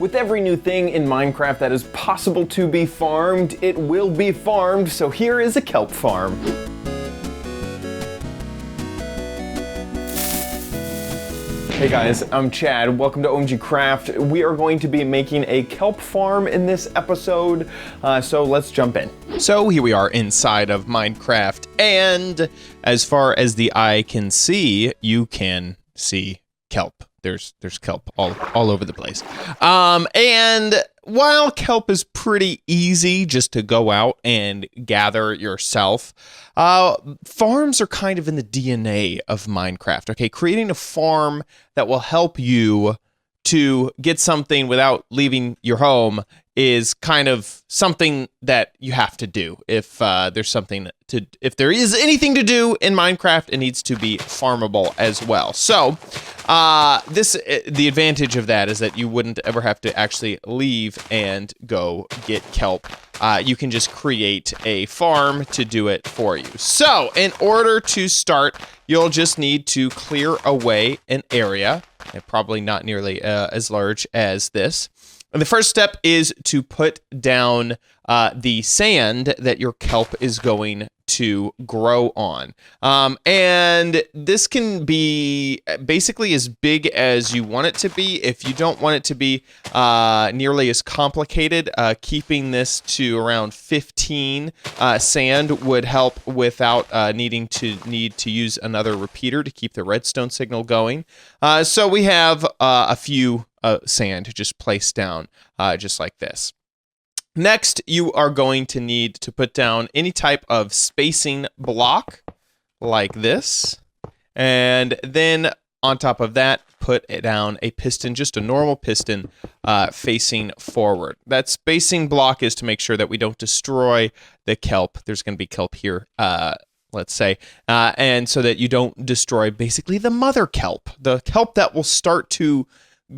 With every new thing in Minecraft that is possible to be farmed, it will be farmed, so here is a kelp farm. Hey guys, I'm Chad. Welcome to OMGcraft. We are going to be making a kelp farm in this episode, so let's jump in. So here we are inside of Minecraft, and as far as the eye can see, you can see kelp. There's kelp all over the place. And while kelp is pretty easy just to go out and gather yourself, farms are kind of in the DNA of Minecraft. Okay, creating a farm that will help you to get something without leaving your home is kind of something that you have to do. If if there is anything to do in Minecraft, it needs to be farmable as well. So the advantage of that is that you wouldn't ever have to actually leave and go get kelp. You can just create a farm to do it for you. So in order to start, you'll just need to clear away an area, and probably not nearly as large as this. And the first step is to put down the sand that your kelp is going to grow on. And this can be basically as big as you want it to be. If you don't want it to be nearly as complicated, keeping this to around 15 sand would help without needing to use another repeater to keep the redstone signal going. So we have a few sand just placed down just like this. Next, you are going to need to put down any type of spacing block like this. And then on top of that, put down a piston, just a normal piston facing forward. That spacing block is to make sure that we don't destroy the kelp. There's going to be kelp here, let's say, and so that you don't destroy basically the mother kelp, the kelp that will start to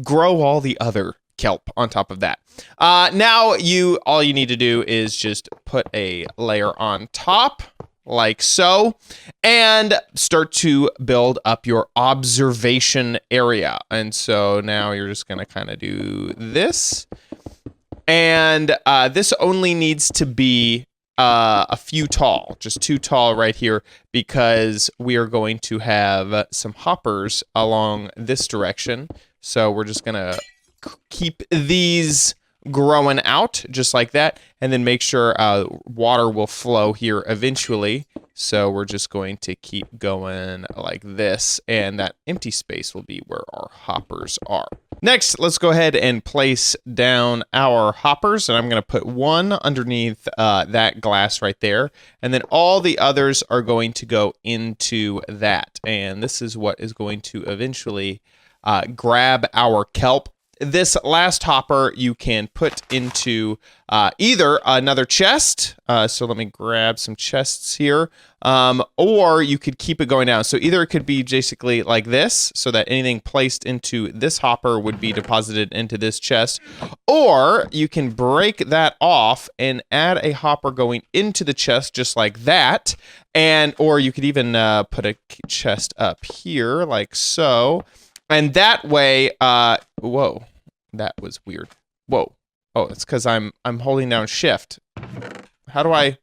grow all the other kelp on top of that. Now all you need to do is just put a layer on top like so and start to build up your observation area. And so now you're just going to kind of do this, and this only needs to be a few tall, just too tall right here, because we are going to have some hoppers along this direction. So we're just going to keep these growing out just like that, and then make sure water will flow here eventually. So we're just going to keep going like this, and that empty space will be where our hoppers are. Next, let's go ahead and place down our hoppers, and I'm going to put one underneath that glass right there, and then all the others are going to go into that, and this is what is going to eventually grab our kelp. This last hopper you can put into either another chest, so let me grab some chests here, or you could keep it going down. So either it could be basically like this, so that anything placed into this hopper would be deposited into this chest, or you can break that off and add a hopper going into the chest just like that, or you could even put a chest up here like so. And that way, whoa, that was weird. Whoa. Oh, it's because I'm holding down shift. How do I?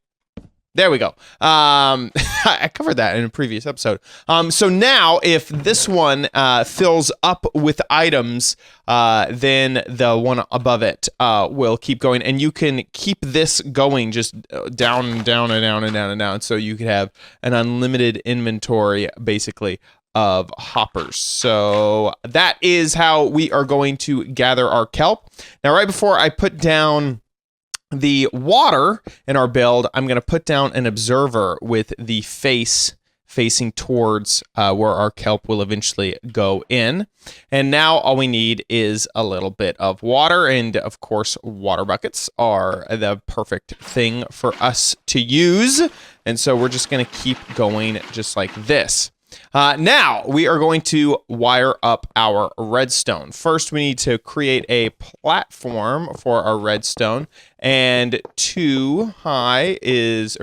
There we go. I covered that in a previous episode. So now if this one fills up with items, then the one above it will keep going, and you can keep this going just down and down and down and down and down. So you could have an unlimited inventory, basically, of hoppers. So that is how we are going to gather our kelp. Now, right before I put down the water in our build, I'm going to put down an observer with the face facing towards where our kelp will eventually go in. And now all we need is a little bit of water, and of course water buckets are the perfect thing for us to use. And so we're just going to keep going just like this. Now we are going to wire up our redstone. First, we need to create a platform for our redstone, and 2 wide is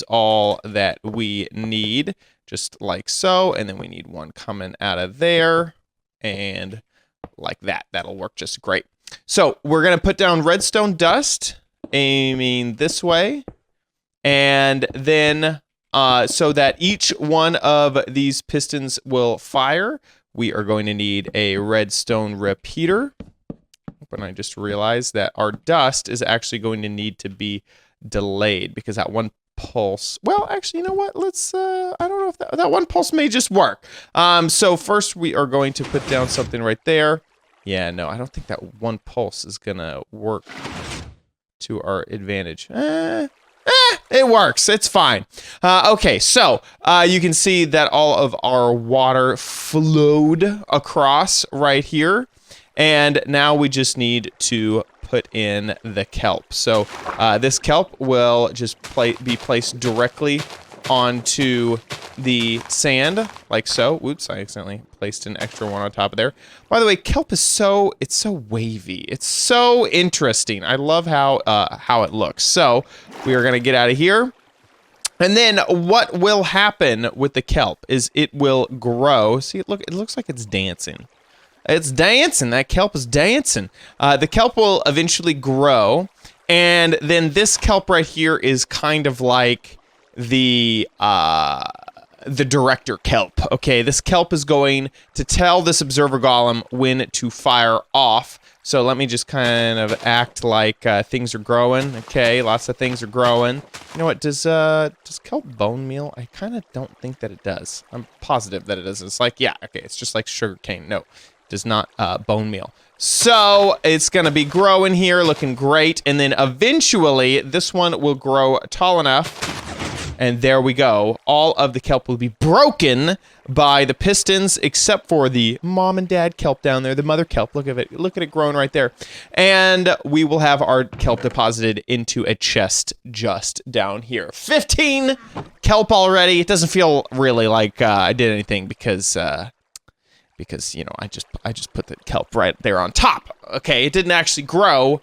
all that we need, just like so. And then we need one coming out of there, and like that. That'll work just great. So we're going to put down redstone dust, aiming this way. And then so that each one of these pistons will fire, we are going to need a redstone repeater. But I just realized that our dust is actually going to need to be delayed because that one pulse, well, actually, you know what? Let's, I don't know if that one pulse may just work. So first we are going to put down something right there. Yeah, no, I don't think that one pulse is gonna work to our advantage. It works. It's fine. Okay, so you can see that all of our water flowed across right here. And now we just need to put in the kelp. So this kelp will just be placed directly onto the sand, like so. Oops, I accidentally placed an extra one on top of there. By the way, kelp is so wavy. It's so interesting. I love how it looks. So we are gonna get out of here. And then what will happen with the kelp is it will grow. See, it looks like it's dancing. It's dancing. That kelp is dancing. The kelp will eventually grow, and then this kelp right here is kind of like the director kelp. Okay, this kelp is going to tell this observer golem when to fire off. So let me just kind of act like things are growing. Okay, lots of things are growing. You know what? Does kelp bone meal? I kind of don't think that it does. I'm positive that it does. It's like, yeah, okay, it's just like sugar cane. No. Does not bone meal. So it's gonna be growing here, looking great, and then eventually this one will grow tall enough, and there we go. All of the kelp will be broken by the pistons, except for the mom and dad kelp down there, the mother kelp. Look at it growing right there, and we will have our kelp deposited into a chest just down here. 15 kelp already. It doesn't feel really like I did anything because you know, I just put the kelp right there on top. Okay, it didn't actually grow.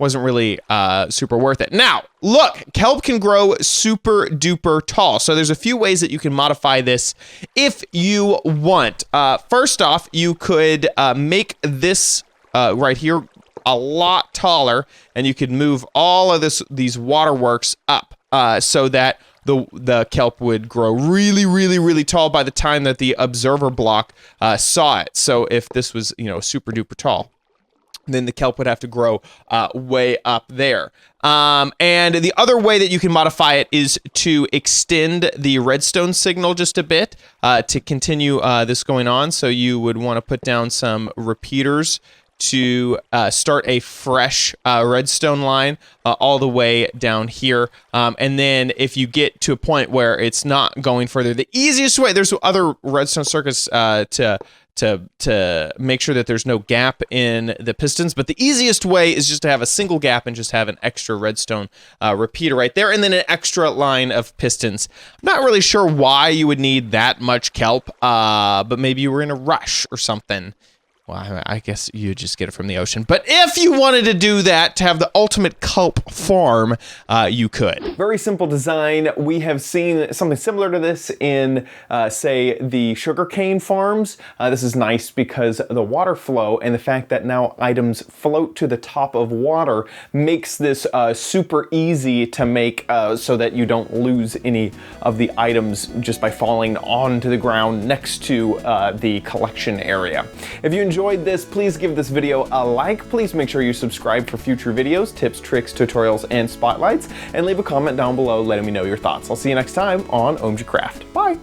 Wasn't really super worth it. Now, look, kelp can grow super duper tall. So there's a few ways that you can modify this if you want. First off, you could make this right here a lot taller, and you could move all of these waterworks up so that the kelp would grow really, really, really tall by the time that the observer block saw it. So if this was, you know, super duper tall, then the kelp would have to grow way up there. And the other way that you can modify it is to extend the redstone signal just a bit to continue this going on. So you would want to put down some repeaters to start a fresh redstone line all the way down here. And then if you get to a point where it's not going further, the easiest way, there's other redstone circuits to make sure that there's no gap in the pistons, but the easiest way is just to have a single gap and just have an extra redstone repeater right there, and then an extra line of pistons. I'm not really sure why you would need that much kelp, but maybe you were in a rush or something. Well, I guess you just get it from the ocean. But if you wanted to do that, to have the ultimate kelp farm, you could. Very simple design. We have seen something similar to this in, say, the sugarcane farms. This is nice because the water flow and the fact that now items float to the top of water makes this super easy to make so that you don't lose any of the items just by falling onto the ground next to the collection area. If you enjoyed this, please give this video a like. Please make sure you subscribe for future videos, tips, tricks, tutorials, and spotlights, and leave a comment down below letting me know your thoughts. I'll see you next time on OMGcraft. Bye!